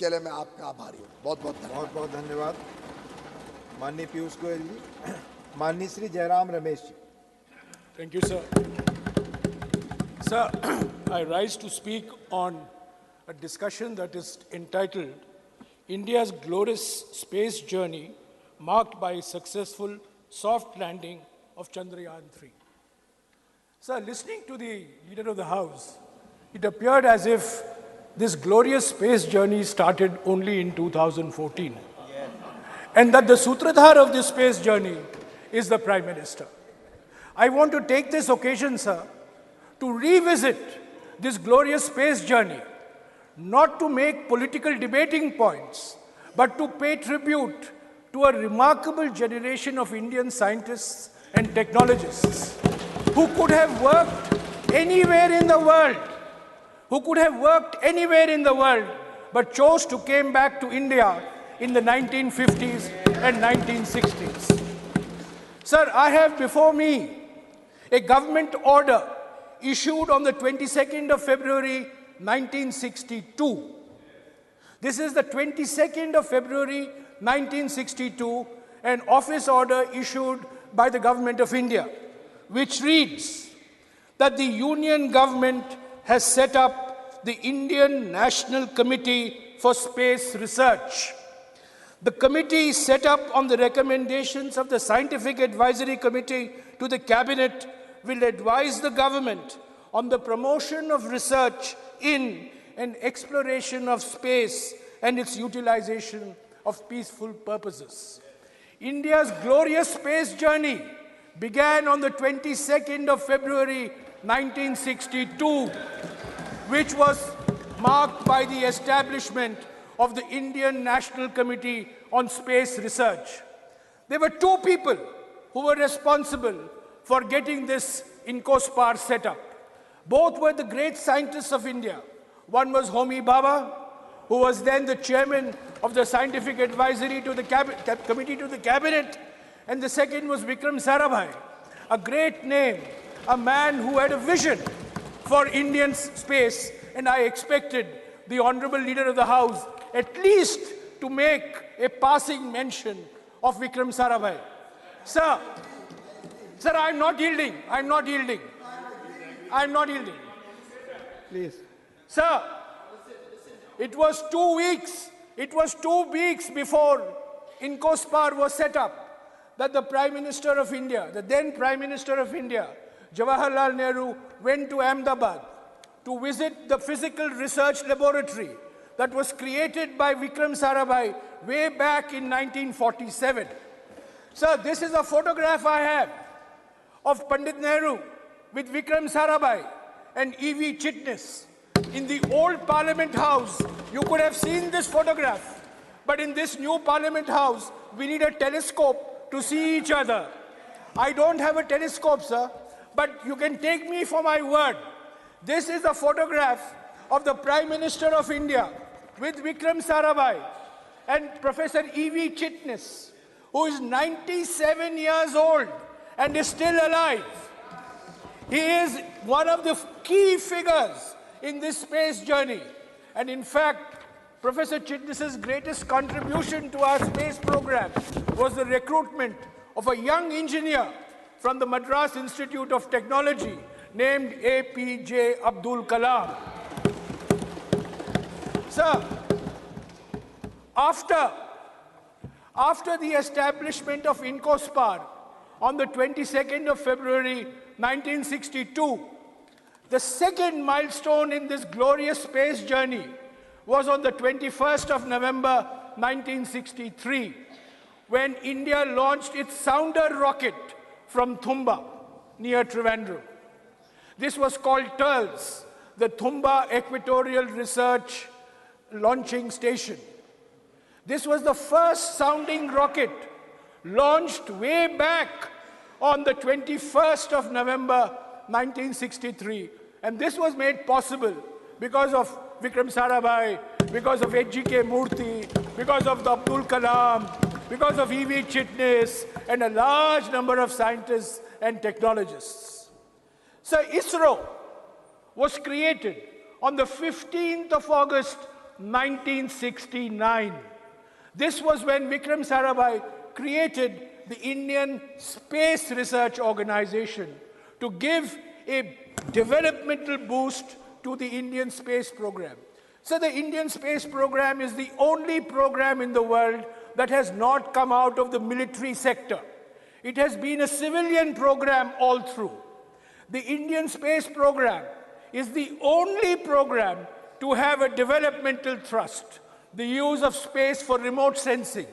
इसके लिए मैं आपका आभारी हूँ। बहुत बहुत धन्यवाद। बहुत बहुत धन्यवाद माननीय पीयूष गोयल जी। माननीय Shri Jairam Ramesh ji. Thank you, sir. Sir, I rise to speak on a discussion that is entitled India's Glorious Space Journey Marked by Successful Soft Landing of Chandrayaan-3. Sir, listening to the Leader of the House, it appeared as if this glorious space journey started only in 2014. Yes. And that the Sutradhar of this space journey is the Prime Minister. I want to take this occasion, sir, to revisit this glorious space journey, not to make political debating points, but to pay tribute to a remarkable generation of Indian scientists and technologists who could have worked anywhere in the world, but chose to come back to India in the 1950s and 1960s. Sir, I have before me a government order issued on the 22nd of February 1962. This is the 22nd of February 1962, an office order issued by the Government of India, which reads that the Union Government has set up the Indian National Committee for Space Research. The committee is set up on the recommendations of the Scientific Advisory Committee to the Cabinet will advise the government on the promotion of research in and exploration of space and its utilization of peaceful purposes. India's glorious space journey began on the 22nd of February 1962, which was marked by the establishment of the Indian National Committee on Space Research. There were two people who were responsible for getting this INCOSPAR set up. Both were the great scientists of India. One was Homi Bhabha, who was then the chairman of the Scientific Advisory to the Committee to the Cabinet, and the second was Vikram Sarabhai, a great name, a man who had a vision for Indian space, and I expected the Honorable Leader of the House at least to make a passing mention of Vikram Sarabhai. Sir, I'm not yielding. Please. Sir, it was 2 weeks before INCOSPAR was set up that the Prime Minister of India, the then Prime Minister of India, Jawaharlal Nehru, went to Ahmedabad to visit the physical research laboratory that was created by Vikram Sarabhai way back in 1947. Sir, this is a photograph I have of Pandit Nehru with Vikram Sarabhai and E.V. Chitnis. In the old Parliament House, you could have seen this photograph. But in this new Parliament House, we need a telescope to see each other. I don't have a telescope, sir, but you can take me for my word. This is a photograph of the Prime Minister of India with Vikram Sarabhai and Professor E.V. Chitnis, who is 97 years old and is still alive. He is one of the key figures in this space journey. And in fact, Professor Chitnis's greatest contribution to our space program was the recruitment of a young engineer from the Madras Institute of Technology named APJ Abdul Kalam. Sir, after the establishment of INCOSPAR on the 22nd of February 1962, the second milestone in this glorious space journey was on the 21st of November 1963, when India launched its sounder rocket from Thumba, near Trivandrum. This was called TELS, the Thumba Equatorial Research Launching Station. This was the first sounding rocket launched way back on the 21st of November 1963. And this was made possible because of Vikram Sarabhai, because of H.G.K. Murthy, because of the Abdul Kalam, because of E.V. Chitnis, and a large number of scientists and technologists. So ISRO was created on the 15th of August 1969. This was when Vikram Sarabhai created the Indian Space Research Organization to give a developmental boost to the Indian space program. So the Indian space program is the only program in the world that has not come out of the military sector. It has been a civilian program all through. The Indian space program is the only program to have a developmental thrust, the use of space for remote sensing,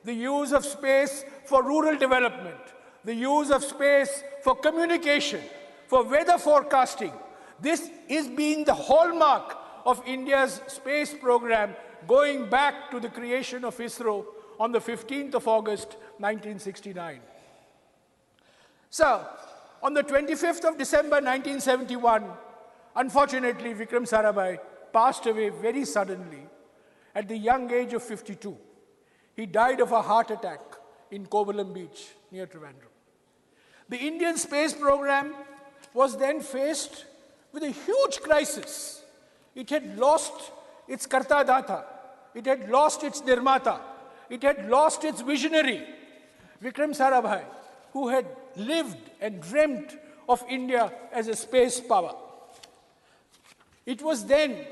the use of space for rural development, the use of space for communication, for weather forecasting. This is being the hallmark of India's space program going back to the creation of ISRO on the 15th of August, 1969. So, on the 25th of December, 1971, unfortunately, Vikram Sarabhai passed away very suddenly at the young age of 52. He died of a heart attack in Kovalam Beach, near Trivandrum. The Indian space program was then faced with a huge crisis. It had lost its Karta Data. It had lost its Nirmata. It had lost its visionary, Vikram Sarabhai, who had lived and dreamt of India as a space power. It was then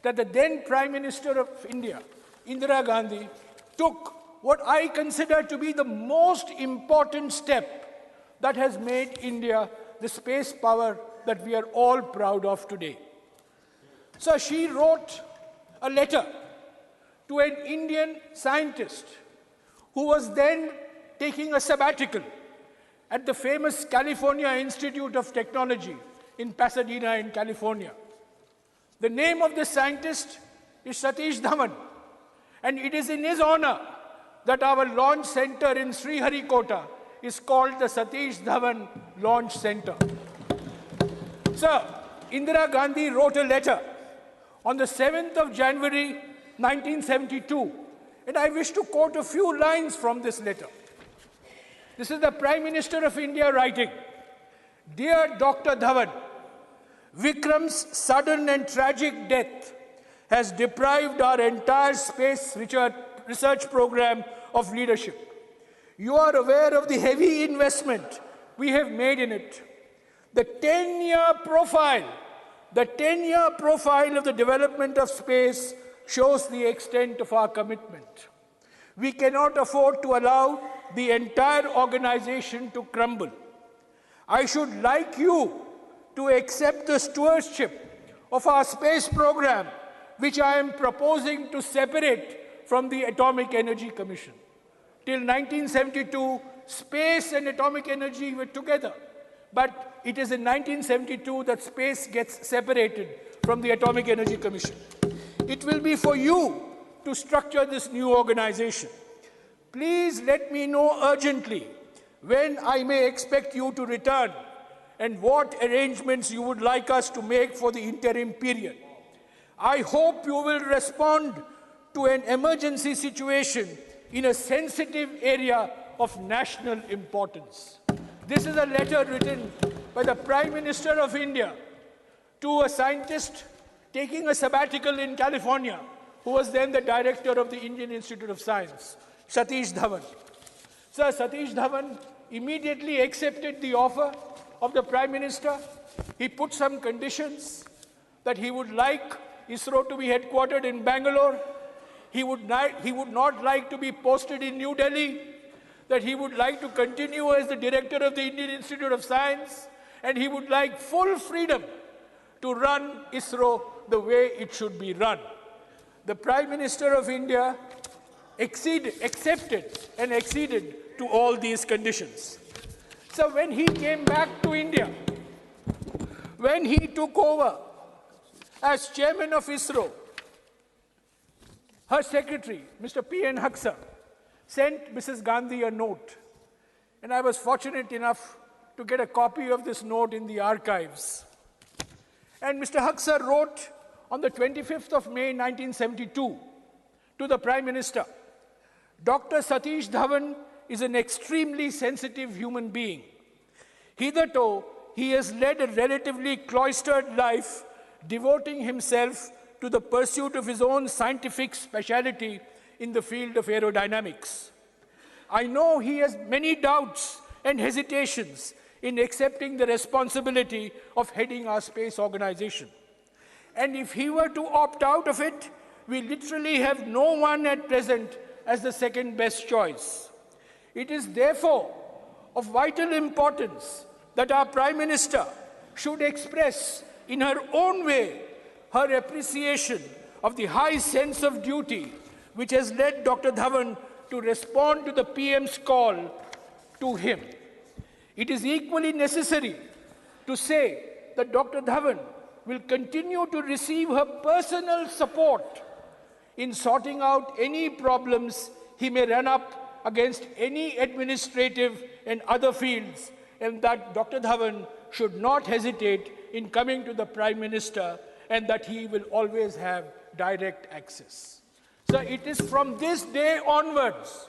that the then Prime Minister of India, Indira Gandhi, took what I consider to be the most important step that has made India the space power that we are all proud of today. So she wrote a letter to an Indian scientist who was then taking a sabbatical at the famous California Institute of Technology in Pasadena in California. The name of this scientist is Satish Dhawan, and it is in his honor that our launch center in Sriharikota is called the Satish Dhawan Launch Center. So, Indira Gandhi wrote a letter on the 7th of January 1972, and I wish to quote a few lines from this letter. This is the Prime Minister of India writing, "Dear Dr. Dhawan, Vikram's sudden and tragic death has deprived our entire space research program of leadership. You are aware of the heavy investment we have made in it. The 10-year profile of the development of space shows the extent of our commitment. We cannot afford to allow the entire organization to crumble. I should like you to accept the stewardship of our space program, which I am proposing to separate from the Atomic Energy Commission. Till 1972, space and atomic energy were together. But it is in 1972 that space gets separated from the Atomic Energy Commission. It will be for you to structure this new organization. Please let me know urgently when I may expect you to return and what arrangements you would like us to make for the interim period. I hope you will respond to an emergency situation in a sensitive area of national importance." This is a letter written by the Prime Minister of India to a scientist taking a sabbatical in California, who was then the director of the Indian Institute of Science, Satish Dhawan. Sir, Satish Dhawan immediately accepted the offer of the Prime Minister. He put some conditions that he would like ISRO to be headquartered in Bangalore. He would not like to be posted in New Delhi, that he would like to continue as the director of the Indian Institute of Science, and he would like full freedom to run ISRO the way it should be run. The Prime Minister of India accepted and acceded to all these conditions. So when he came back to India, when he took over as chairman of ISRO, her secretary, Mr. P.N. Haksar, sent Mrs. Gandhi a note. And I was fortunate enough to get a copy of this note in the archives. And Mr. Haksar wrote on the 25th of May, 1972, to the Prime Minister, "Dr. Satish Dhawan is an extremely sensitive human being. Hitherto, he has led a relatively cloistered life, devoting himself to the pursuit of his own scientific specialty in the field of aerodynamics. I know he has many doubts and hesitations in accepting the responsibility of heading our space organization. And if he were to opt out of it, we literally have no one at present as the second best choice. It is therefore of vital importance that our Prime Minister should express in her own way her appreciation of the high sense of duty which has led Dr. Dhawan to respond to the PM's call to him. It is equally necessary to say that Dr. Dhawan will continue to receive her personal support in sorting out any problems he may run up against any administrative and other fields, and that Dr. Dhawan should not hesitate in coming to the Prime Minister, and that he will always have direct access. So it is from this day onwards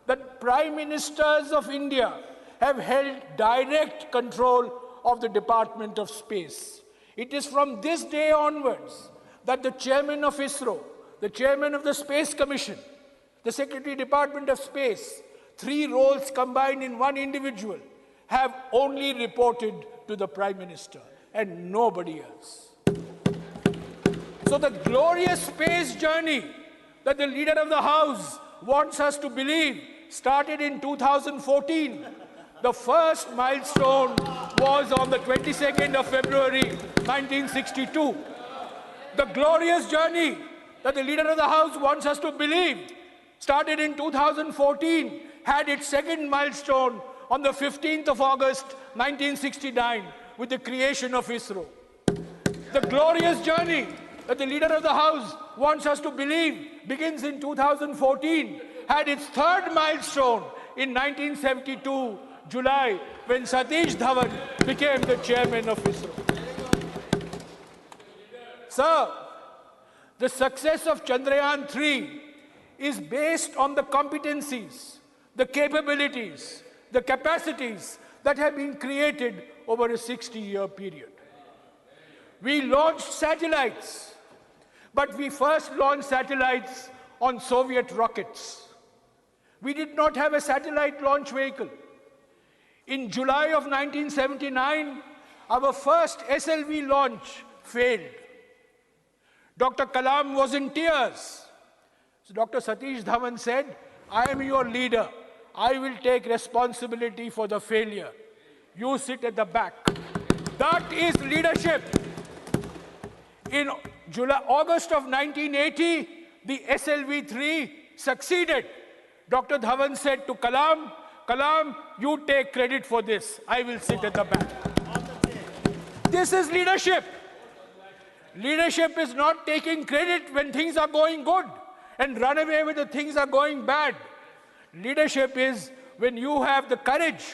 that Prime Ministers of India have held direct control of the Department of Space. It is from this day onwards that the Chairman of ISRO, the Chairman of the Space Commission, the Secretary Department of Space, three roles combined in one individual, have only reported to the Prime Minister and nobody else. So the glorious space journey that the Leader of the House wants us to believe started in 2014. The first milestone was on the 22nd of February, 1962. The glorious journey that the Leader of the House wants us to believe started in 2014, had its second milestone on the 15th of August, 1969, with the creation of ISRO. The glorious journey that the Leader of the House wants us to believe begins in 2014, had its third milestone in 1972, July, when Satish Dhawan became the chairman of ISRO. Sir, the success of Chandrayaan-3 is based on the competencies, the capabilities, the capacities that have been created over a 60-year period. We launched satellites, but we first launched satellites on Soviet rockets. We did not have a satellite launch vehicle. In July of 1979, our first SLV launch failed. Dr. Kalam was in tears. So Dr. Satish Dhawan said, I am your leader. I will take responsibility for the failure. You sit at the back. That is leadership. In August of 1980, the SLV-3 succeeded. Dr. Dhawan said to Kalam, Kalam, you take credit for this. I will sit at the back. This is leadership. Leadership is not taking credit when things are going good and run away when the things are going bad. Leadership is when you have the courage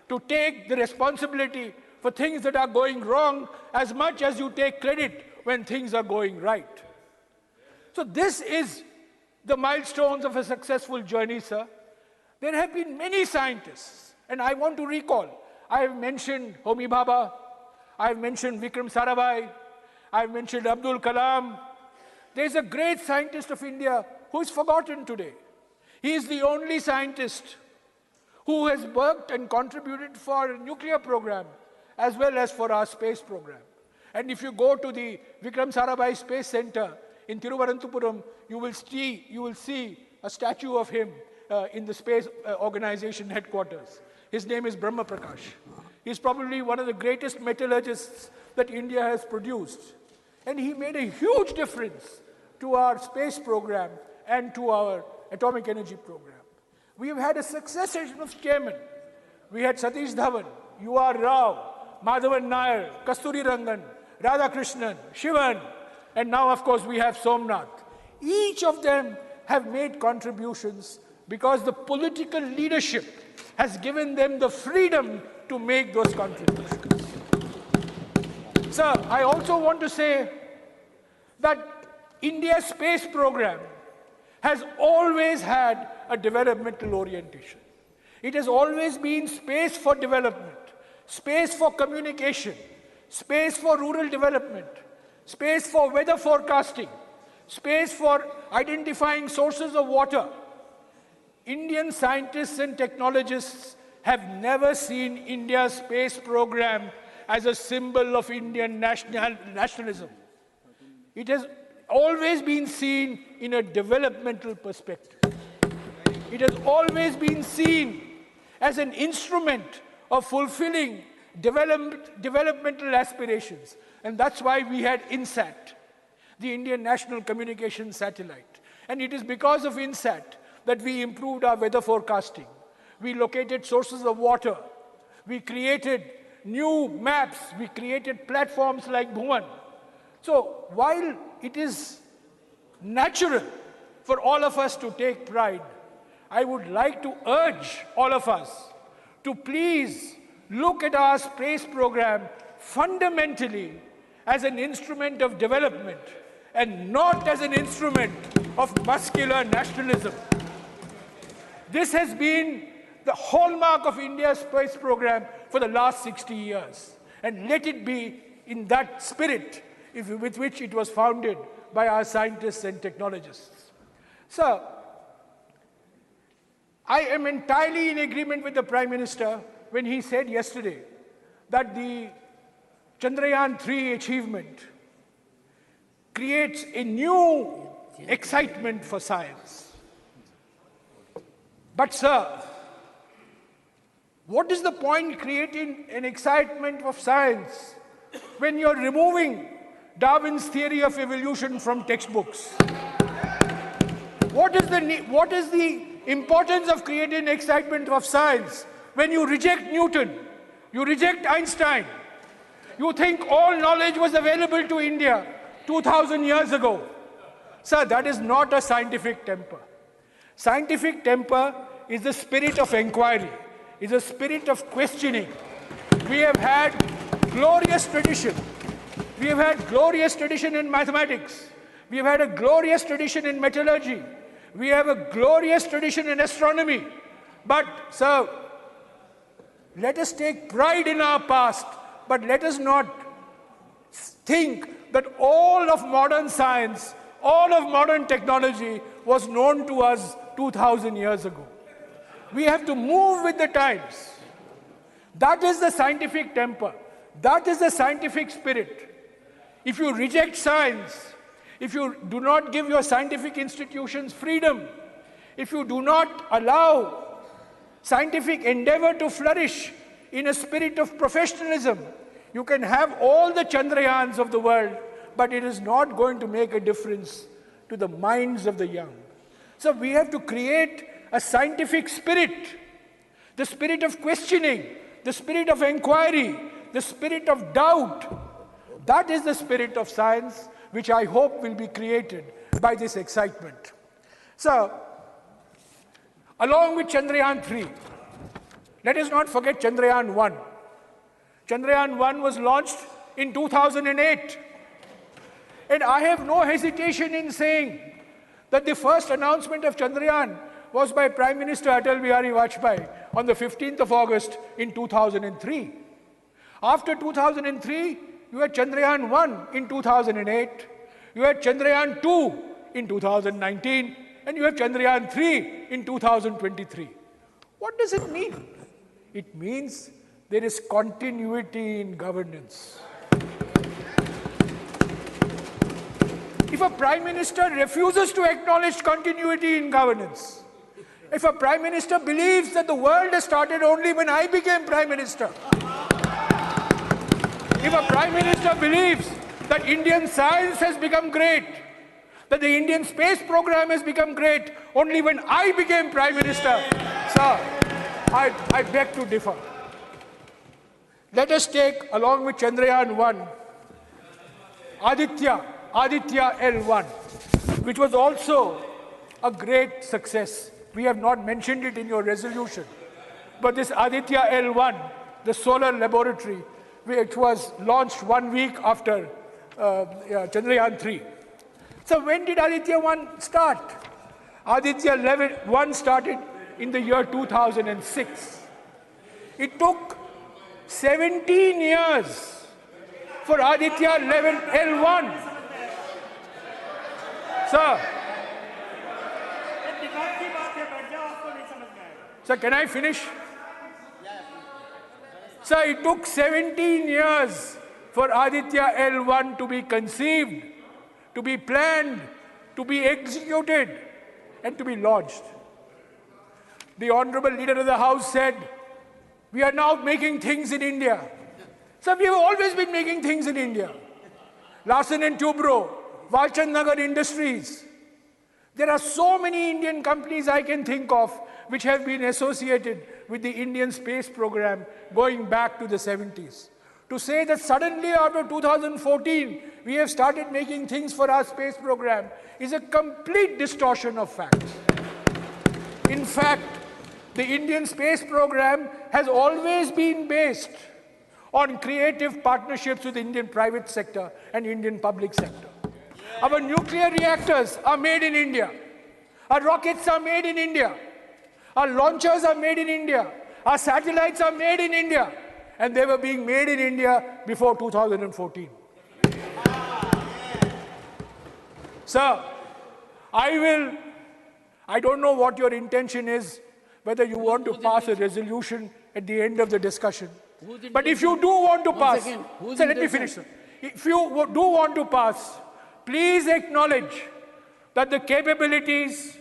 to take the responsibility for things that are going wrong as much as you take credit when things are going right. So this is the milestones of a successful journey, sir. There have been many scientists, and I want to recall, I have mentioned Homi Bhabha, I have mentioned Vikram Sarabhai, I have mentioned Abdul Kalam. There's a great scientist of India who is forgotten today. He is the only scientist who has worked and contributed for a nuclear program as well as for our space program. And if you go to the Vikram Sarabhai Space Center in Thiruvananthapuram, you will see a statue of him in the space organization headquarters. His name is Brahma Prakash. He's probably one of the greatest metallurgists that India has produced. And he made a huge difference to our space program and to our atomic energy program. We have had a succession of chairmen. We had Satish Dhawan, U.R. Rao, Madhavan Nair, Kasturi Rangan, Radhakrishnan, Shivan, and now, of course, we have Somnath. Each of them have made contributions because the political leadership has given them the freedom to make those contributions. Sir, I also want to say that India's space program has always had a developmental orientation. It has always been space for development, space for communication, space for rural development, space for weather forecasting, space for identifying sources of water. Indian scientists and technologists have never seen India's space program as a symbol of Indian nationalism. It has always been seen in a developmental perspective. It has always been seen as an instrument of fulfilling developmental aspirations. And that's why we had INSAT, the Indian National Communications Satellite. And it is because of INSAT that we improved our weather forecasting. We located sources of water. We created new maps. We created platforms like Bhuvan. So while it is natural for all of us to take pride, I would like to urge all of us to please look at our space program fundamentally as an instrument of development and not as an instrument of muscular nationalism. This has been the hallmark of India's space program for the last 60 years. And let it be in that spirit with which it was founded by our scientists and technologists. So, I am entirely in agreement with the Prime Minister when he said yesterday that the Chandrayaan-3 achievement creates a new excitement for science. But sir, what is the point creating an excitement of science when you're removing Darwin's theory of evolution from textbooks? What is the importance of creating excitement of science when you reject Newton, you reject Einstein, you think all knowledge was available to India 2000 years ago? Sir, that is not a scientific temper. Scientific temper is the spirit of inquiry, is a spirit of questioning. We have had glorious tradition. We have had glorious tradition in mathematics. We have had a glorious tradition in metallurgy. We have a glorious tradition in astronomy. But, sir, let us take pride in our past, but let us not think that all of modern science, all of modern technology was known to us 2000 years ago. We have to move with the times. That is the scientific temper. That is the scientific spirit. If you reject science, if you do not give your scientific institutions freedom, if you do not allow scientific endeavor to flourish in a spirit of professionalism, you can have all the Chandrayaans of the world, but it is not going to make a difference to the minds of the young. So we have to create a scientific spirit, the spirit of questioning, the spirit of inquiry, the spirit of doubt. That is the spirit of science, which I hope will be created by this excitement. So, along with Chandrayaan-3, let us not forget Chandrayaan-1. Chandrayaan-1 was launched in 2008. And I have no hesitation in saying that the first announcement of Chandrayaan was by Prime Minister Atal Bihari Vajpayee on the 15th of August in 2003. After 2003, you had Chandrayaan-1 in 2008, you had Chandrayaan-2 in 2019, and you have Chandrayaan-3 in 2023. What does it mean? It means there is continuity in governance. If a Prime Minister refuses to acknowledge continuity in governance, if a Prime Minister believes that the world has started only when I became Prime Minister, if a Prime Minister believes that Indian science has become great, that the Indian space program has become great only when I became Prime Minister, sir, I beg to differ. Let us take, along with Chandrayaan-1, Aditya L1, which was also a great success. We have not mentioned it in your resolution. But this Aditya L1, the solar laboratory, which was launched 1 week after Chandrayaan-3. So when did Aditya-1 start? Aditya-1 started in the year 2006. It took 17 years for Aditya level L1. Sir. Sir, can I finish? Sir, it took 17 years for Aditya L1 to be conceived, to be planned, to be executed, and to be launched. The Honorable Leader of the House said, we are now making things in India. Sir, we have always been making things in India. Larsen and Toubro, Walchand Nagar Industries. There are so many Indian companies I can think of which have been associated with the Indian space program going back to the 70s. To say that suddenly after 2014 we have started making things for our space program is a complete distortion of facts. In fact, the Indian space program has always been based on creative partnerships with the Indian private sector and Indian public sector. Our nuclear reactors are made in India. Our rockets are made in India. Our launchers are made in India. Our satellites are made in India. And they were being made in India before 2014. Sir, I don't know what your intention is, whether you want to pass a resolution at the end of the discussion. But if you do want to pass, sir, let me finish, sir. If you do want to pass, please acknowledge that the capabilities,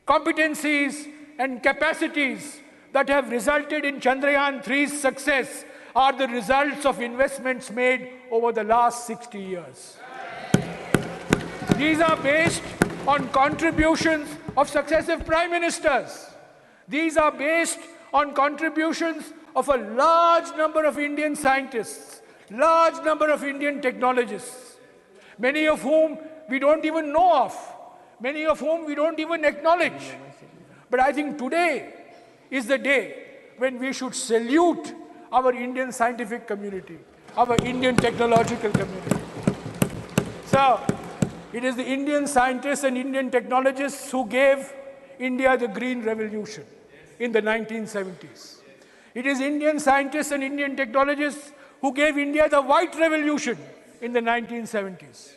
competencies, and capacities that have resulted in Chandrayaan-3's success are the results of investments made over the last 60 years. These are based on contributions of successive prime ministers. These are based on contributions of a large number of Indian scientists, large number of Indian technologists, many of whom we don't even know of, many of whom we don't even acknowledge. But I think today is the day when we should salute our Indian scientific community, our Indian technological community. So, it is the Indian scientists and Indian technologists who gave India the Green Revolution in the 1970s. It is Indian scientists and Indian technologists who gave India the White Revolution in the 1970s.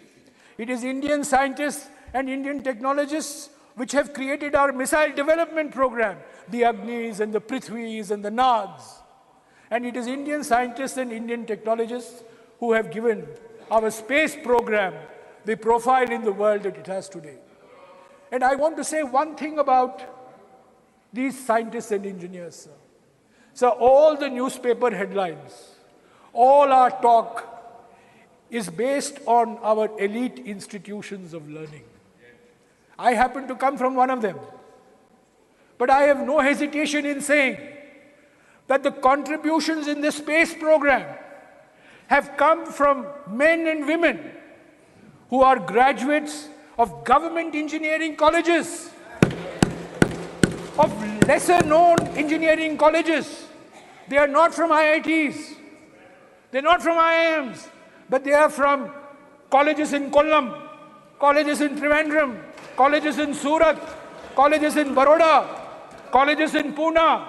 It is Indian scientists and Indian technologists which have created our missile development program, the Agnis and the Prithvis and the Nags. And it is Indian scientists and Indian technologists who have given our space program the profile in the world that it has today. And I want to say one thing about these scientists and engineers, sir. So all the newspaper headlines, all our talk is based on our elite institutions of learning. I happen to come from one of them. But I have no hesitation in saying that the contributions in the space program have come from men and women who are graduates of government engineering colleges, of lesser known engineering colleges. They are not from IITs, they're not from IIMs, but they are from colleges in Kollam, colleges in Trivandrum, colleges in Surat, colleges in Baroda, colleges in Pune,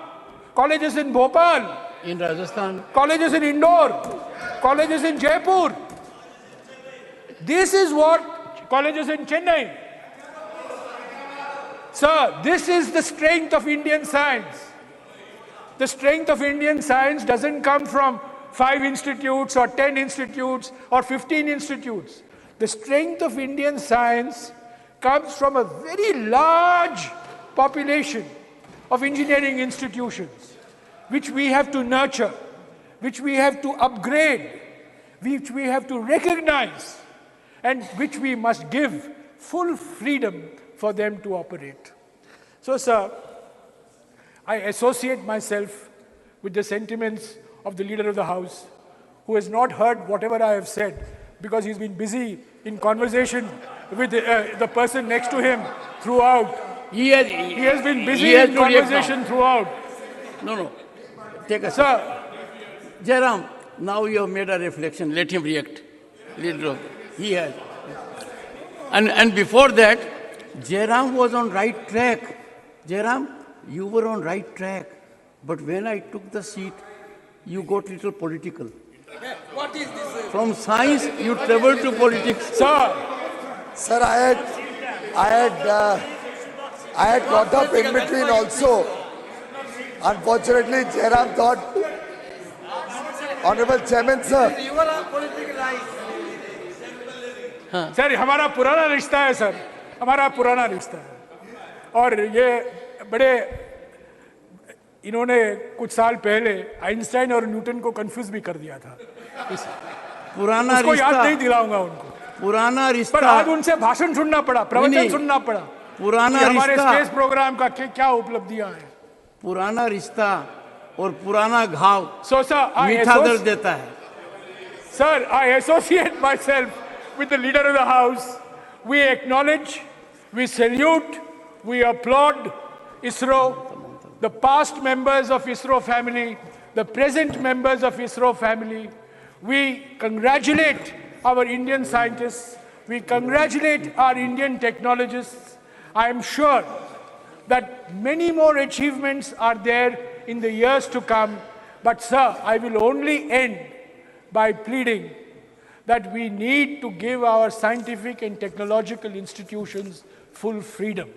colleges in Bhopal, in Rajasthan, colleges in Indore, colleges in Jaipur. This is what colleges in Chennai. Sir, this is the strength of Indian science. The strength of Indian science doesn't come from 5 institutes or 10 institutes or 15 institutes. The strength of Indian science comes from a very large population of engineering institutions, which we have to nurture, which we have to upgrade, which we have to recognize, and which we must give full freedom for them to operate. So, sir, I associate myself with the sentiments of the Leader of the House, who has not heard whatever I have said because he's been busy in conversation with the person next to him throughout. He has been busy in conversation throughout. No. Take a Sir. Jairam, now you have made a reflection. Let him react. He has. And before that, Jairam was on right track. Jairam, you were on right track. But when I took the seat, you got little political. From science, you travel to politics. Sir, I had got up in between also. Unfortunately, Jairam thought, Honorable Chairman, sir. Sir हमारा पुराना रिश्ता है sir, हमारा पुराना रिश्ता है और ये बड़े इन्होंने कुछ साल पहले आइंस्टाइन और न्यूटन को कंफ्यूज भी कर दिया था। पुराना उसको रिश्ता, याद नहीं दिलाऊंगा उनको। पुराना रिश्ता, पर आज उनसे भाषण सुनना पड़ा, प्रवचन सुनना पड़ा। पुराना हमारे रिश्ता, स्पेस प्रोग्राम का क्या उपलब्धियां हैं। पुराना रिश्ता और पुराना घाव मीठा दर्द देता है। Sir, I associate myself with the leader of the house. We acknowledge, we salute, we applaud ISRO, the past members of ISRO family, the present members of ISRO family. We congratulate our Indian scientists. We congratulate our Indian technologists. I am sure that many more achievements are there in the years to come. But sir, I will only end by pleading that we need to give our scientific and technological institutions full freedom.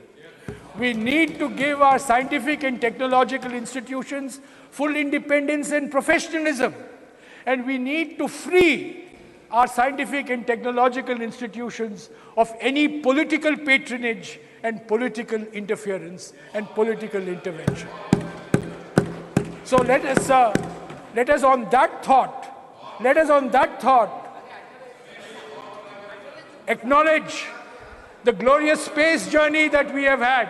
We need to give our scientific and technological institutions full independence and professionalism. And we need to free our scientific and technological institutions of any political patronage and political interference and political intervention. So let us on that thought, acknowledge the glorious space journey that we have had.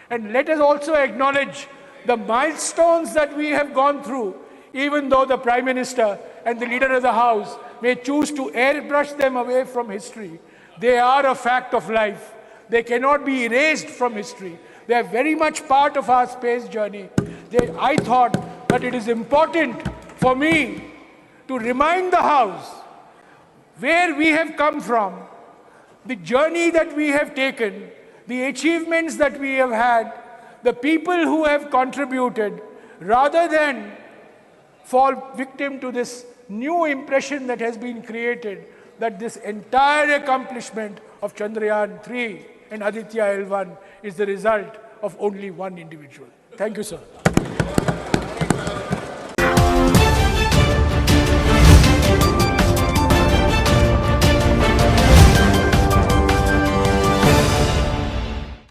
And let us also acknowledge the milestones that we have gone through, even though the Prime Minister and the Leader of the House may choose to airbrush them away from history. They are a fact of life. They cannot be erased from history. They are very much part of our space journey. I thought that it is important for me to remind the House where we have come from, the journey that we have taken, the achievements that we have had, the people who have contributed, rather than fall victim to this new impression that has been created that this entire accomplishment of Chandrayaan 3 and Aditya L1 is the result of only one individual. Thank you, sir.